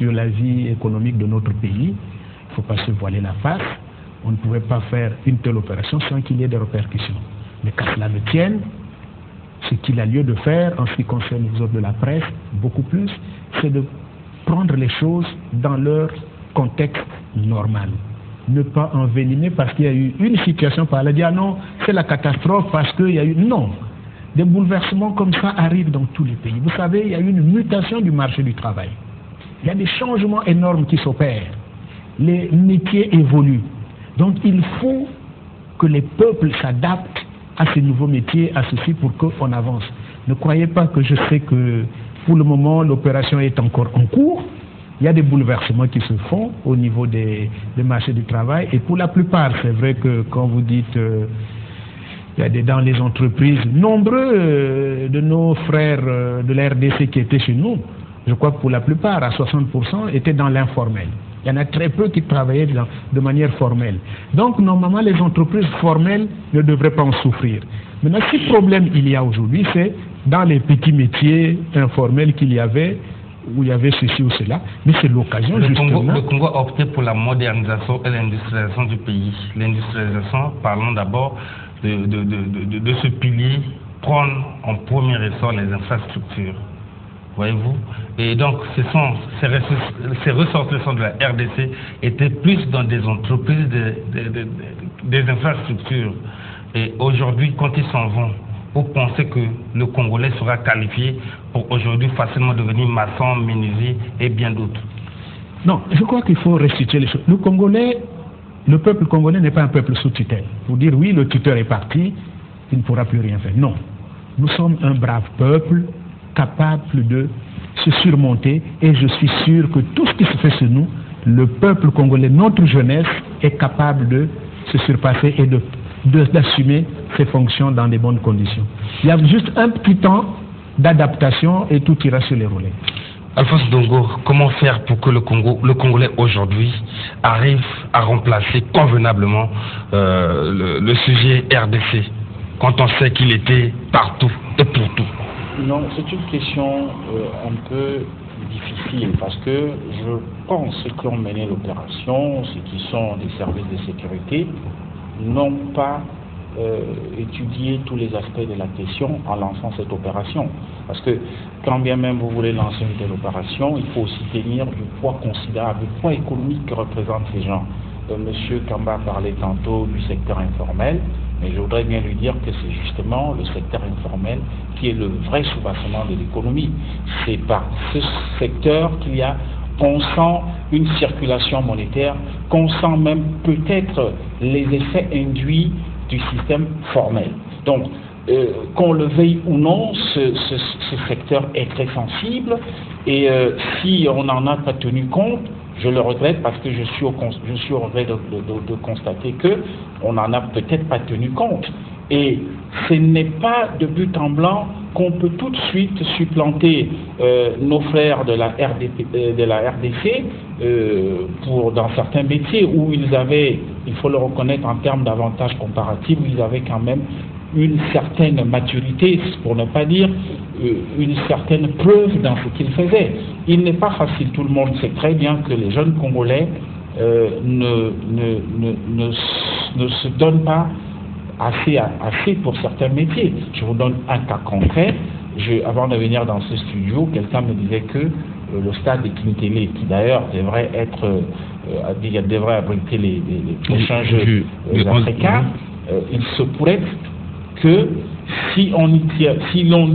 sur la vie économique de notre pays. Il ne faut pas se voiler la face. On ne pouvait pas faire une telle opération sans qu'il y ait des répercussions. Mais qu'à cela ne tienne, ce qu'il a lieu de faire en ce qui concerne les autres de la presse, beaucoup plus, c'est de prendre les choses dans leur contexte normal. Ne pas envenimer parce qu'il y a eu une situation par là, dire ah non, c'est la catastrophe parce qu'il y a eu... Non, des bouleversements comme ça arrivent dans tous les pays. Vous savez, il y a eu une mutation du marché du travail. Il y a des changements énormes qui s'opèrent. Les métiers évoluent. Donc il faut que les peuples s'adaptent à ces nouveaux métiers, à ceci pour qu'on avance. Ne croyez pas que je sais que pour le moment l'opération est encore en cours. Il y a des bouleversements qui se font au niveau des marchés du travail et pour la plupart, c'est vrai que quand vous dites il y a dans les entreprises, nombreux de nos frères de la RDC qui étaient chez nous, je crois que pour la plupart, à 60%, étaient dans l'informel. Il y en a très peu qui travaillaient de manière formelle. Donc, normalement, les entreprises formelles ne devraient pas en souffrir. Maintenant, si problème il y a aujourd'hui, c'est dans les petits métiers informels qu'il y avait, où il y avait ceci ou cela, mais c'est l'occasion justement... Le Congo a opté pour la modernisation et l'industrialisation du pays. L'industrialisation, parlons d'abord de ce pilier, prendre en premier essor les infrastructures. Voyez-vous? Et donc, ces ressortissants de la RDC étaient plus dans des entreprises, des infrastructures. Et aujourd'hui, quand ils s'en vont, vous pensez que le Congolais sera qualifié pour aujourd'hui facilement devenir maçon, menuisier et bien d'autres? Non, je crois qu'il faut restituer les choses. Le peuple congolais n'est pas un peuple sous tutelle. Pour dire oui, le tuteur est parti, il ne pourra plus rien faire. Non, nous sommes un brave peuple, capable de se surmonter, et je suis sûr que tout ce qui se fait sur nous, le peuple congolais, notre jeunesse, est capable de se surpasser et d'assumer ses fonctions dans de bonnes conditions. Il y a juste un petit temps d'adaptation et tout ira sur les relais. Alphonse Dongo, comment faire pour que le Congolais aujourd'hui arrive à remplacer convenablement le sujet RDC quand on sait qu'il était partout et pour tout? Non, c'est une question un peu difficile parce que je pense que ceux qui ont mené l'opération, ceux qui sont des services de sécurité, n'ont pas étudié tous les aspects de la question en lançant cette opération. Parce que quand bien même vous voulez lancer une telle opération, il faut aussi tenir du poids considérable, du poids économique que représentent ces gens. Monsieur Kamba parlait tantôt du secteur informel, mais je voudrais bien lui dire que c'est justement le secteur informel qui est le vrai soubassement de l'économie. C'est par ce secteur qu'on sent une circulation monétaire, qu'on sent même peut-être les effets induits du système formel. Donc, qu'on le veuille ou non, ce secteur est très sensible et si on n'en a pas tenu compte, je le regrette parce que je suis au regret de constater qu'on n'en a peut-être pas tenu compte. Et ce n'est pas de but en blanc qu'on peut tout de suite supplanter nos frères de la RDC dans certains métiers où ils avaient, il faut le reconnaître en termes d'avantages comparatifs, où ils avaient quand même une certaine maturité, pour ne pas dire une certaine preuve dans ce qu'ils faisaient. Il n'est pas facile, tout le monde sait très bien que les jeunes Congolais ne se donnent pas assez pour certains métiers. Je vous donne un cas concret. Avant de venir dans ce studio, quelqu'un me disait que le stade de Kintélé, qui d'ailleurs devrait abriter les prochains Jeux africains, il se pourrait que si l'on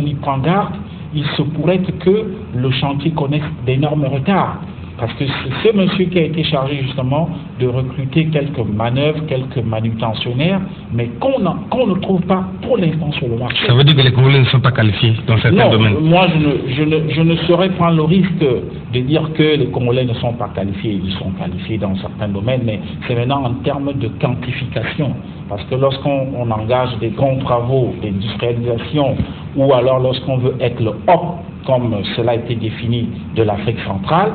y prend garde, il se pourrait que le chantier connaisse d'énormes retards. Parce que c'est ce monsieur qui a été chargé justement de recruter quelques manœuvres, quelques manutentionnaires, mais qu'on ne trouve pas pour l'instant sur le marché. Ça veut dire que les Congolais ne sont pas qualifiés dans certains domaines? Moi, je ne saurais prendre le risque de dire que les Congolais ne sont pas qualifiés. Ils sont qualifiés dans certains domaines, mais c'est maintenant en termes de quantification. Parce que lorsqu'on engage des grands travaux d'industrialisation, ou alors lorsqu'on veut être le hub, comme cela a été défini, de l'Afrique centrale,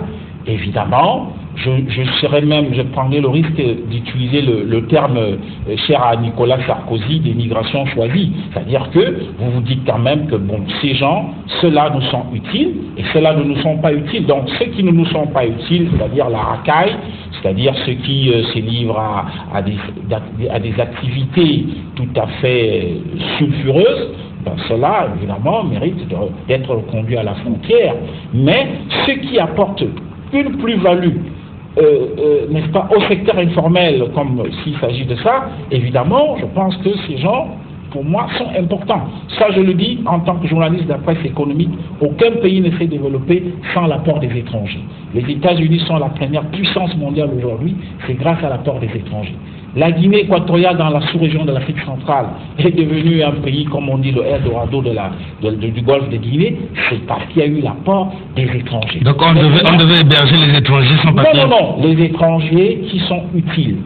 évidemment, je prendrais le risque d'utiliser le terme cher à Nicolas Sarkozy des migrations choisies. C'est-à-dire que vous vous dites quand même que bon, ces gens, ceux-là nous sont utiles et ceux-là ne nous sont pas utiles. Donc ceux qui ne nous sont pas utiles, c'est-à-dire la racaille, c'est-à-dire ceux qui se livrent à des activités tout à fait sulfureuses, ben cela, évidemment, mérite d'être conduit à la frontière. Mais ceux qui apportent une plus-value, n'est-ce pas, au secteur informel, comme s'il s'agit de ça, évidemment, je pense que ces gens, pour moi, sont importants. Ça, je le dis en tant que journaliste de la presse économique, aucun pays ne s'est développé sans l'apport des étrangers. Les États-Unis sont la première puissance mondiale aujourd'hui, c'est grâce à l'apport des étrangers. La Guinée équatoriale dans la sous-région de l'Afrique centrale est devenue un pays, comme on dit, le Eldorado du golfe de Guinée, c'est parce qu'il y a eu l'apport des étrangers. Donc on devait héberger les étrangers sans papier? Non, les étrangers qui sont utiles.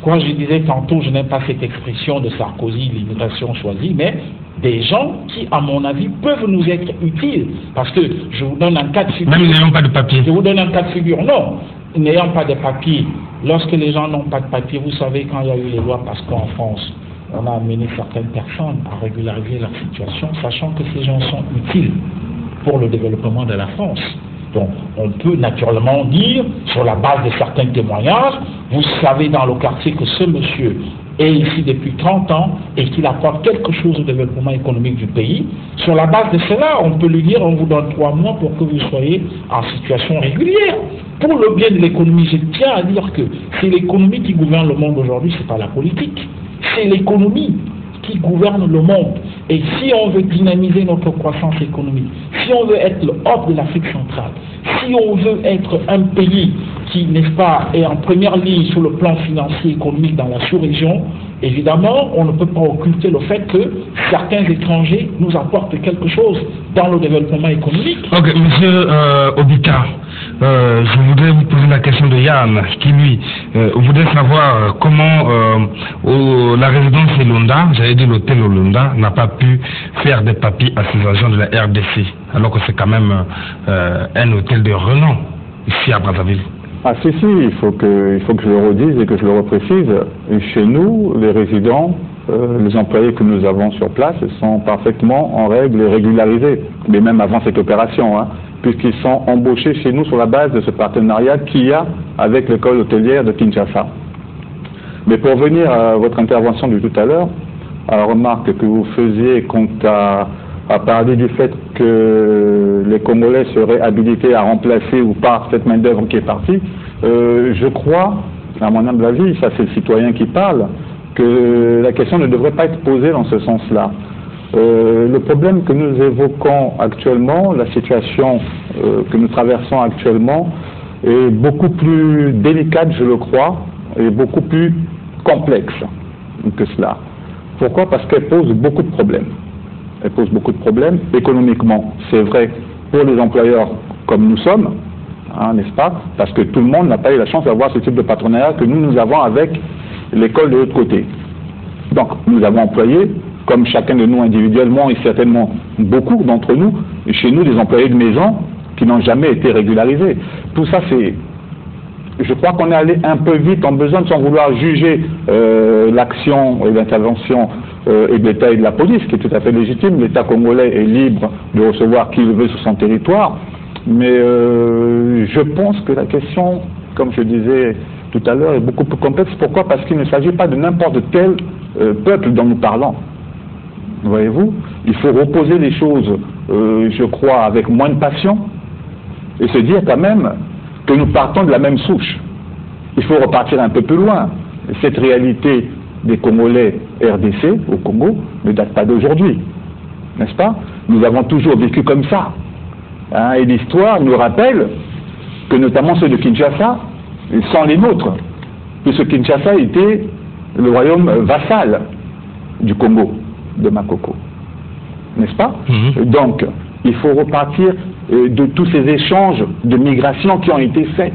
Quoi, je disais tantôt, je n'aime pas cette expression de Sarkozy, l'immigration choisie, mais des gens qui, à mon avis, peuvent nous être utiles. Parce que je vous donne un cas de figure. Même n'ayant pas de papier. Je vous donne un cas de figure. Non, n'ayant pas de papier. Lorsque les gens n'ont pas de papier, vous savez, quand il y a eu les lois, parce qu'en France, on a amené certaines personnes à régulariser leur situation, sachant que ces gens sont utiles pour le développement de la France. Donc, on peut naturellement dire, sur la base de certains témoignages, vous savez dans le quartier que ce monsieur est ici depuis 30 ans et qu'il apporte quelque chose au développement économique du pays. Sur la base de cela, on peut lui dire, on vous donne 3 mois pour que vous soyez en situation régulière. Pour le bien de l'économie, je tiens à dire que c'est l'économie qui gouverne le monde aujourd'hui, c'est pas la politique. C'est l'économie qui gouverne le monde. Et si on veut dynamiser notre croissance économique, si on veut être le hub de l'Afrique centrale, si on veut être un pays qui, n'est-ce pas, est en première ligne sur le plan financier et économique dans la sous-région, évidemment, on ne peut pas occulter le fait que certains étrangers nous apportent quelque chose dans le développement économique. Ok, monsieur Obika, je voudrais vous poser la question de Yann, qui lui voudrait savoir comment la résidence Elonda, j'allais dire l'hôtel Olonda, n'a pas pu faire des papiers à ses agents de la RDC, alors que c'est quand même un hôtel de renom ici à Brazzaville. Ah si, il faut que je le redise et que je le reprécise. Chez nous, les résidents, les employés que nous avons sur place sont parfaitement en règle et régularisés, mais même avant cette opération, hein, puisqu'ils sont embauchés chez nous sur la base de ce partenariat qu'il y a avec l'école hôtelière de Kinshasa. Mais pour revenir à votre intervention de tout à l'heure, à la remarque que vous faisiez quant à parler du fait que les Congolais seraient habilités à remplacer ou pas cette main-d'œuvre qui est partie, je crois, à mon humble avis, ça c'est le citoyen qui parle, que la question ne devrait pas être posée dans ce sens-là. Le problème que nous évoquons actuellement, la situation que nous traversons actuellement, est beaucoup plus délicate, je le crois, et beaucoup plus complexe que cela. Pourquoi? Parce qu'elle pose beaucoup de problèmes. Elle pose beaucoup de problèmes économiquement. C'est vrai pour les employeurs comme nous sommes, hein, n'est-ce pas? Parce que tout le monde n'a pas eu la chance d'avoir ce type de partenariat que nous avons avec l'école de l'autre côté. Donc, nous avons employé, comme chacun de nous individuellement et certainement beaucoup d'entre nous, chez nous, des employés de maison qui n'ont jamais été régularisés. Tout ça, c'est... Je crois qu'on est allé un peu vite en besoin, sans vouloir juger l'action et l'intervention et de l'État et de la police, qui est tout à fait légitime. L'État congolais est libre de recevoir qui le veut sur son territoire. Mais je pense que la question, comme je disais tout à l'heure, est beaucoup plus complexe. Pourquoi? Parce qu'il ne s'agit pas de n'importe quel peuple dont nous parlons. Voyez-vous? Il faut reposer les choses, je crois, avec moins de passion et se dire quand même que nous partons de la même souche. Il faut repartir un peu plus loin. Cette réalité des Congolais RDC au Congo ne date pas d'aujourd'hui, n'est-ce pas? Nous avons toujours vécu comme ça. Hein, et l'histoire nous rappelle que notamment ceux de Kinshasa sont les nôtres, puisque Kinshasa était le royaume vassal du Congo, de Makoko, n'est-ce pas? Donc, il faut repartir de tous ces échanges de migration qui ont été faits,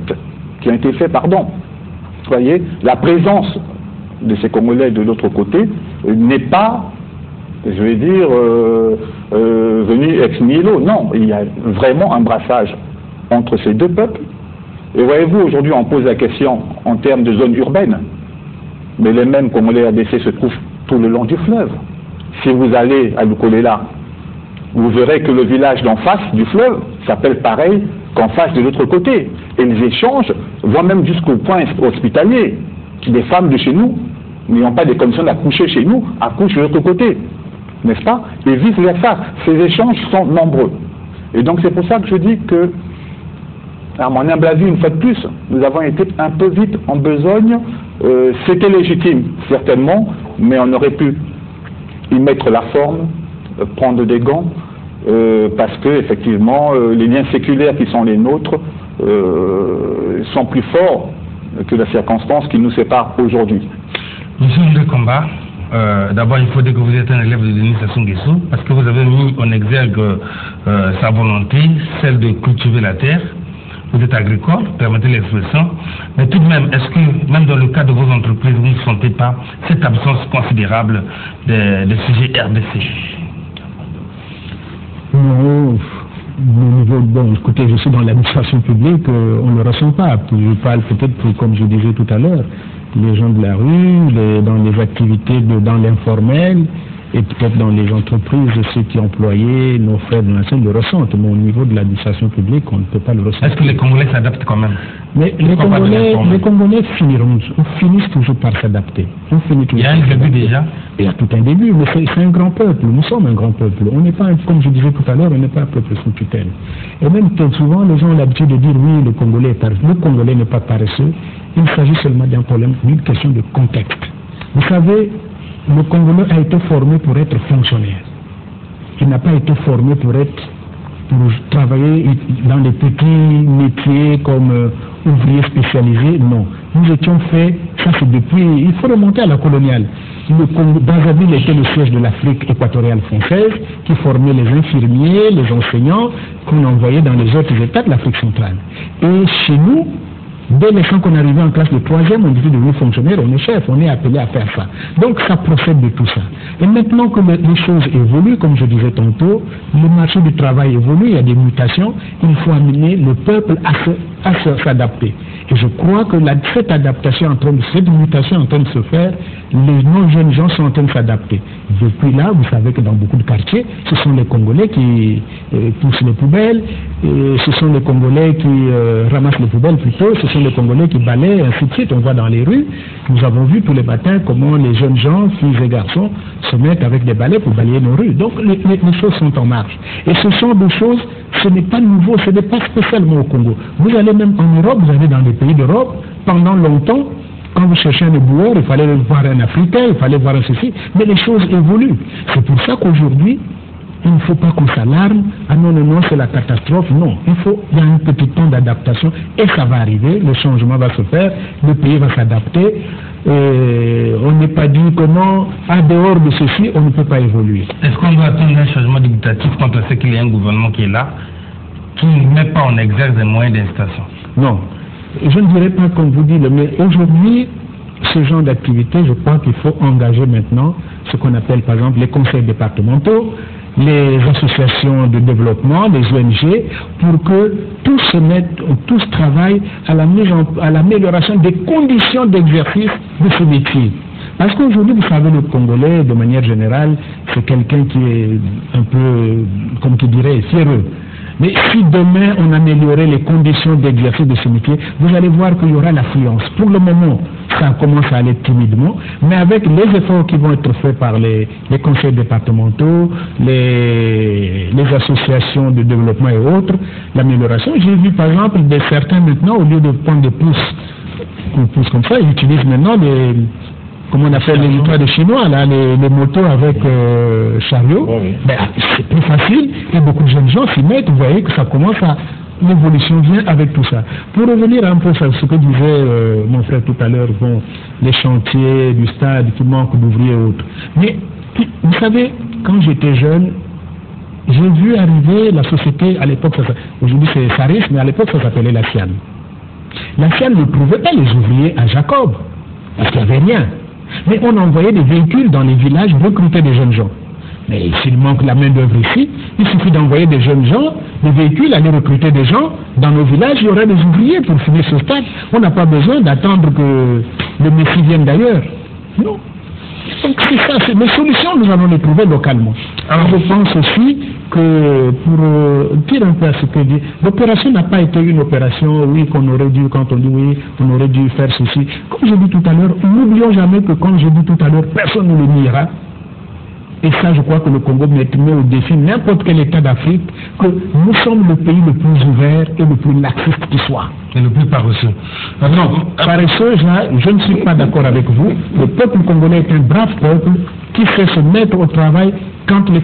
Vous voyez, la présence de ces Congolais de l'autre côté n'est pas, je vais dire, venue ex nihilo. Non, il y a vraiment un brassage entre ces deux peuples Et voyez-vous, aujourd'hui, on pose la question en termes de zones urbaines, mais les mêmes Congolais RDC se trouvent tout le long du fleuve. Si vous allez à Lukolela, vous verrez que le village d'en face du fleuve s'appelle pareil qu'en face de l'autre côté. Et les échanges vont même jusqu'au point hospitalier. Des femmes de chez nous, n'ayant pas des conditions d'accoucher chez nous, accouchent de l'autre côté. N'est-ce pas? Et vice-versa. Ces échanges sont nombreux. Et donc c'est pour ça que je dis que, à mon humble avis, une fois de plus, nous avons été un peu vite en besogne. C'était légitime, certainement, mais on aurait pu y mettre la forme, prendre des gants, parce que effectivement les liens séculaires qui sont les nôtres sont plus forts que la circonstance qui nous sépare aujourd'hui. Monsieur le combat, d'abord il faut dire que vous êtes un élève de Denis Sassou Nguesso, parce que vous avez mis en exergue sa volonté, celle de cultiver la terre. Vous êtes agricole, permettez l'expression, mais tout de même, est-ce que même dans le cas de vos entreprises, vous ne sentez pas cette absence considérable des sujets RDC? Non, bon, écoutez, je suis dans l'administration publique, on ne le ressent pas. Je parle peut-être, comme je disais tout à l'heure, les gens de la rue, dans les activités dans l'informel, et peut-être dans les entreprises, ceux qui employaient nos frères de nation le ressentent, mais au niveau de l'administration publique, on ne peut pas le ressentir. Est-ce que les Congolais s'adaptent quand même? Mais les Congolais finissent toujours par s'adapter. Il y a un début déjà? Il y a tout un début, mais c'est un grand peuple, nous sommes un grand peuple. On n'est pas, comme je disais tout à l'heure, on n'est pas un peuple sous tutelle. Et même souvent, les gens ont l'habitude de dire oui, le Congolais est paresseux. Le Congolais n'est pas paresseux, il s'agit seulement d'un problème, d'une question de contexte. Vous savez, le Congolais a été formé pour être fonctionnaire. Il n'a pas été formé pour travailler dans les petits métiers comme ouvrier spécialisé. Non. Nous étions faits, ça c'est depuis, il faut remonter à la coloniale. Brazzaville était le siège de l'Afrique équatoriale française qui formait les infirmiers, les enseignants qu'on envoyait dans les autres États de l'Afrique centrale. Et chez nous, dès l'instant qu'on arrivait en classe de 3e, on disait devenir fonctionnaire, on est chef, on est appelé à faire ça. Donc ça procède de tout ça. Et maintenant que les choses évoluent, comme je disais tantôt, le marché du travail évolue, il y a des mutations, il faut amener le peuple à s'adapter. Et je crois que cette adaptation, cette mutation est en train de se faire, nos jeunes gens sont en train de s'adapter. Depuis là, vous savez que dans beaucoup de quartiers, ce sont les Congolais qui poussent les poubelles, ce sont les Congolais qui ramassent les poubelles plutôt, ce sont les Congolais qui balaient, ainsi de suite. On voit dans les rues, nous avons vu tous les matins comment les jeunes gens, filles et garçons, se mettent avec des balais pour balayer nos rues. Donc les choses sont en marche. Et ce sont des choses, ce n'est pas nouveau, ce n'est pas spécialement au Congo. Vous allez même en Europe, vous allez dans les pays d'Europe, pendant longtemps, quand vous cherchez un éboueur, il fallait voir un Africain, il fallait voir un ceci, mais les choses évoluent. C'est pour ça qu'aujourd'hui, il ne faut pas qu'on s'alarme, ah non, c'est la catastrophe, non. Il y a un petit temps d'adaptation et ça va arriver, le changement va se faire, le pays va s'adapter. On n'est pas dit comment, à dehors de ceci, on ne peut pas évoluer. Est-ce qu'on doit attendre un changement dictatif quand on sait qu'il y a un gouvernement qui est là, qui ne met pas en exergue des moyens d'incitation? Non. Je ne dirais pas comme vous dites, mais aujourd'hui, ce genre d'activité, je crois qu'il faut engager maintenant ce qu'on appelle par exemple les conseils départementaux, les associations de développement, les ONG, pour que tous travaillent à l'amélioration des conditions d'exercice de ce métier. Parce qu'aujourd'hui, vous savez, le Congolais, de manière générale, c'est quelqu'un qui est un peu, comme tu dirais, fiéreux. Mais si demain on améliorait les conditions d'exercice de ce métier, vous allez voir qu'il y aura l'affluence. Pour le moment, ça commence à aller timidement, mais avec les efforts qui vont être faits par les conseils départementaux, les associations de développement et autres, l'amélioration. J'ai vu par exemple certains maintenant, au lieu de prendre des pouces comme ça, ils utilisent maintenant comment on appelle les motos de chinois, là, les motos avec chariot. Oui. Ben, c'est plus facile et beaucoup de jeunes gens s'y mettent. Vous voyez que ça commence à. L'évolution vient avec tout ça. Pour revenir un peu sur ce que disait mon frère tout à l'heure, bon, les chantiers du stade qui manquent d'ouvriers et autres. Mais vous savez, quand j'étais jeune, j'ai vu arriver la société, à l'époque, aujourd'hui c'est Saris, mais à l'époque ça s'appelait la Sian. La Sian ne trouvait pas les ouvriers à Jacob, parce qu'il n'y avait rien. Mais on envoyait des véhicules dans les villages, recruter des jeunes gens. Mais s'il manque la main-d'œuvre ici, il suffit d'envoyer des jeunes gens, des véhicules, aller recruter des gens. Dans nos villages, il y aura des ouvriers pour finir ce stade. On n'a pas besoin d'attendre que le Messie vienne d'ailleurs. Non. Donc c'est ça, les solutions, nous allons les trouver localement. Alors je pense aussi que, pour dire un peu à ce que dit, l'opération n'a pas été une opération, oui, qu'on aurait dû, quand on dit oui, on aurait dû faire ceci. Comme j'ai dit tout à l'heure, n'oublions jamais que, comme j'ai dit tout à l'heure, personne ne le niera. Et ça, je crois que le Congo met au défi n'importe quel État d'Afrique, que nous sommes le pays le plus ouvert et le plus laxiste qui soit. Et le plus paresseux. Non, paresseux, je ne suis pas d'accord avec vous. Le peuple congolais est un brave peuple qui sait se mettre au travail quand les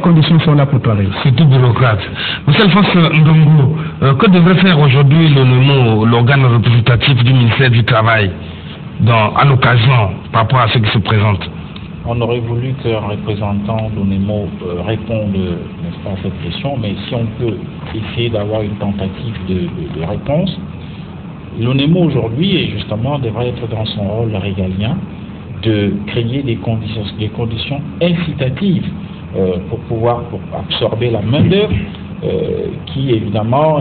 conditions sont là pour travailler. C'est tout bureaucrate. Monsieur Alphonse Ndongo, que devrait faire aujourd'hui l'ONEMO, l'organe représentatif du ministère du Travail, à l'occasion, par rapport à ce qui se présente? On aurait voulu qu'un représentant d'ONEMO réponde, n'est-ce pas, à cette question, mais si on peut essayer d'avoir une tentative de réponse, l'ONEMO aujourd'hui, justement, devrait être dans son rôle régalien de créer des conditions incitatives pour absorber la main-d'œuvre qui, évidemment,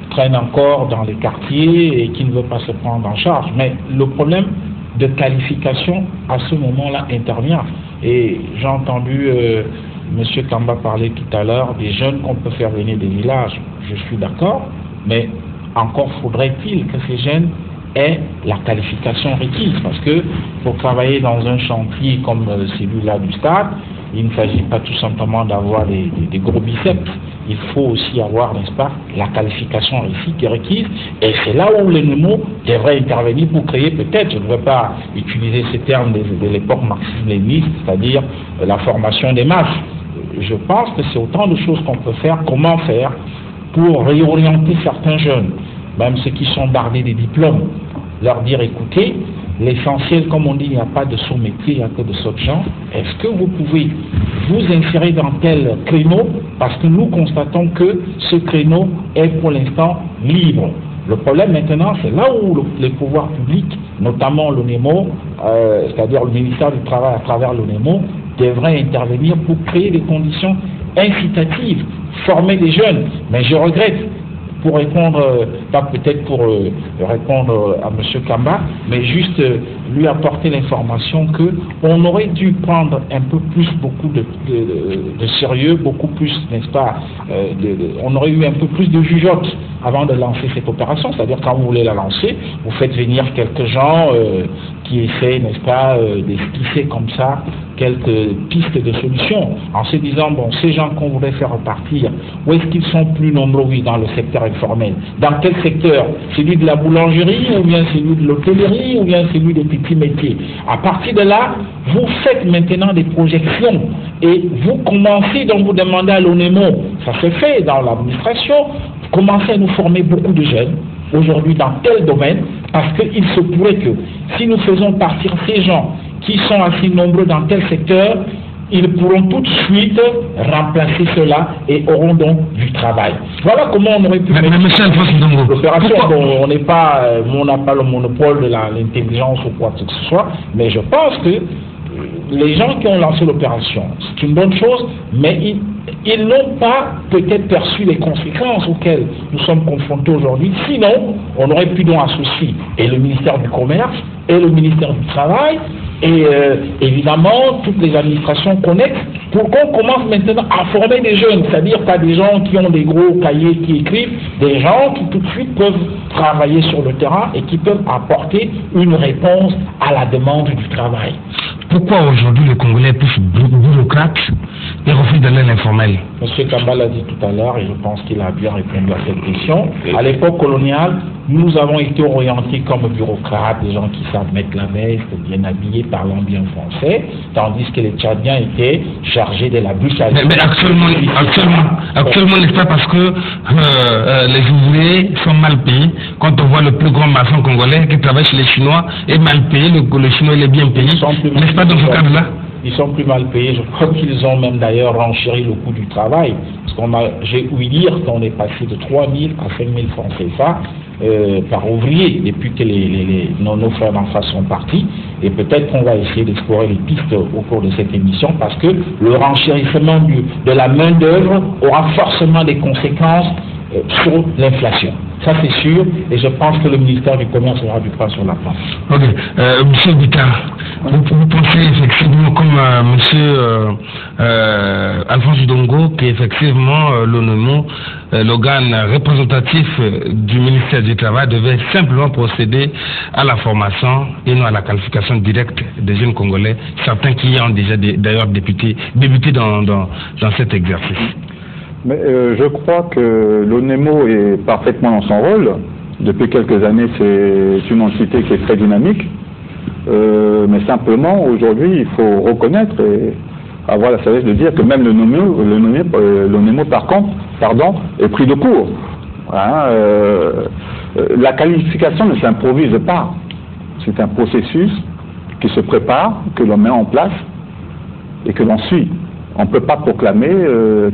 traîne encore dans les quartiers et qui ne veut pas se prendre en charge. Mais le problème de qualification à ce moment-là intervient. Et j'ai entendu M. Kamba parler tout à l'heure des jeunes qu'on peut faire venir des villages. Je suis d'accord, mais encore faudrait-il que ces jeunes aient la qualification requise, parce que pour travailler dans un chantier comme celui-là du stade, il ne s'agit pas tout simplement d'avoir des gros biceps. Il faut aussi avoir, n'est-ce pas, la qualification requise. Et c'est là où l'ONEMO devrait intervenir pour créer peut-être, je ne veux pas utiliser ces termes de l'époque marxiste-léniniste, c'est-à-dire la formation des masses. Je pense que c'est autant de choses qu'on peut faire. Comment faire pour réorienter certains jeunes, même ceux qui sont bardés des diplômes, leur dire, écoutez, l'essentiel, comme on dit, il n'y a pas de sous-métier, il n'y a que de sous-gens. Est-ce que vous pouvez vous insérer dans tel créneau? Parce que nous constatons que ce créneau est pour l'instant libre. Le problème maintenant, c'est là où les pouvoirs publics, notamment l'ONEMO, c'est-à-dire le ministère du Travail à travers l'ONEMO, devraient intervenir pour créer des conditions incitatives, former des jeunes. Mais je regrette, pour répondre, pas peut-être pour répondre à M. Kamba, mais juste lui apporter l'information qu'on aurait dû prendre un peu plus, beaucoup de sérieux, beaucoup plus, n'est-ce pas, on aurait eu un peu plus de jugeote avant de lancer cette opération, c'est-à-dire quand vous voulez la lancer, vous faites venir quelques gens qui essaient, n'est-ce pas, d'esquisser comme ça quelques pistes de solutions, en se disant, bon, ces gens qu'on voudrait faire repartir, où est-ce qu'ils sont plus nombreux? Oui, dans le secteur informel. Dans quel secteur? Celui de la boulangerie, ou bien celui de l'hôtellerie, ou bien celui des petits métiers. À partir de là, vous faites maintenant des projections, et vous commencez, donc vous demandez à l'ONEMO, ça se fait dans l'administration, commencez à nous former beaucoup de jeunes, aujourd'hui dans tel domaine, parce qu'il se pourrait que si nous faisons partir ces gens qui sont assez nombreux dans tel secteur, ils pourront tout de suite remplacer cela et auront donc du travail. Voilà comment on aurait pu mettre l'opération. Bon, on n'a pas le monopole de l'intelligence ou quoi que ce soit, mais je pense que les gens qui ont lancé l'opération, c'est une bonne chose, mais ils n'ont pas peut-être perçu les conséquences auxquelles nous sommes confrontés aujourd'hui. Sinon, on aurait pu donc associer et le ministère du Commerce et le ministère du Travail et évidemment toutes les administrations connexes pour qu'on commence maintenant à former des jeunes, c'est-à-dire pas des gens qui ont des gros cahiers qui écrivent, des gens qui tout de suite peuvent travailler sur le terrain et qui peuvent apporter une réponse à la demande du travail. Pourquoi aujourd'hui le Congolais est plus bureaucrate et refuse d'aller à l'informel? M. Kamba l'a dit tout à l'heure et je pense qu'il a bien répondu à cette question. À l'époque coloniale, nous avons été orientés comme bureaucrates, des gens qui savent mettre la veste, bien habillés, parlant bien français, tandis que les Tchadiens étaient chargés de la bûche à l'huile. Mais actuellement, n'est-ce pas parce que les ouvriers sont mal payés? Quand on voit le plus grand maçon congolais qui travaille chez les Chinois est mal payé, le Chinois il est bien payé, n'est-ce pas dans ce cadre-là? Ils sont plus mal payés. Je crois qu'ils ont même d'ailleurs renchéri le coût du travail. Parce j'ai ouï dire qu'on est passé de 3 000 à 5 000 francs CFA par ouvriers depuis que nos frères d'en face sont partis. Et peut-être qu'on va essayer d'explorer les pistes au cours de cette émission, parce que le renchérissement de la main-d'œuvre aura forcément des conséquences sur l'inflation. Ça c'est sûr, et je pense que le ministère du Commerce aura du pain sur la planche. Ok. Monsieur Bittah, vous pensez effectivement comme Monsieur Alphonse Udongo qu'effectivement l'ONUMO, l'organe représentatif du ministère du Travail, devait simplement procéder à la formation et non à la qualification directe des jeunes Congolais, certains qui ont déjà d'ailleurs débuté dans cet exercice. Mais je crois que l'ONEMO est parfaitement dans son rôle. Depuis quelques années, c'est une entité qui est très dynamique. Mais simplement, aujourd'hui, il faut reconnaître et avoir la sagesse de dire que même l'ONEMO, par contre, est pris de court. Hein, la qualification ne s'improvise pas. C'est un processus qui se prépare, que l'on met en place et que l'on suit. On ne peut pas proclamer,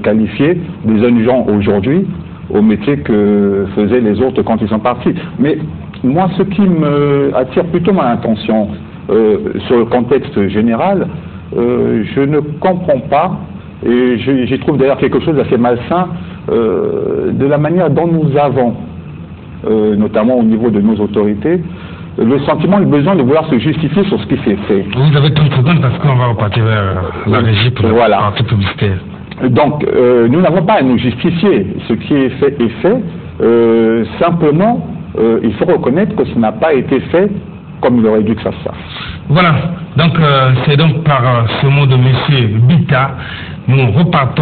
qualifier des jeunes gens aujourd'hui au métier que faisaient les autres quand ils sont partis. Mais moi, ce qui me attire plutôt mon attention sur le contexte général, je ne comprends pas, et j'y trouve d'ailleurs quelque chose d'assez malsain, de la manière dont nous avons, notamment au niveau de nos autorités, le sentiment, le besoin de vouloir se justifier sur ce qui s'est fait. Vous avez 30 secondes parce qu'on va repartir vers la régie pour la partie publicitaire. Donc, nous n'avons pas à nous justifier. Ce qui est fait est fait. Simplement, il faut reconnaître que ce n'a pas été fait comme il aurait dû que ça se fasse. Voilà. Donc, c'est donc par ce mot de M. Bittah, nous repartons.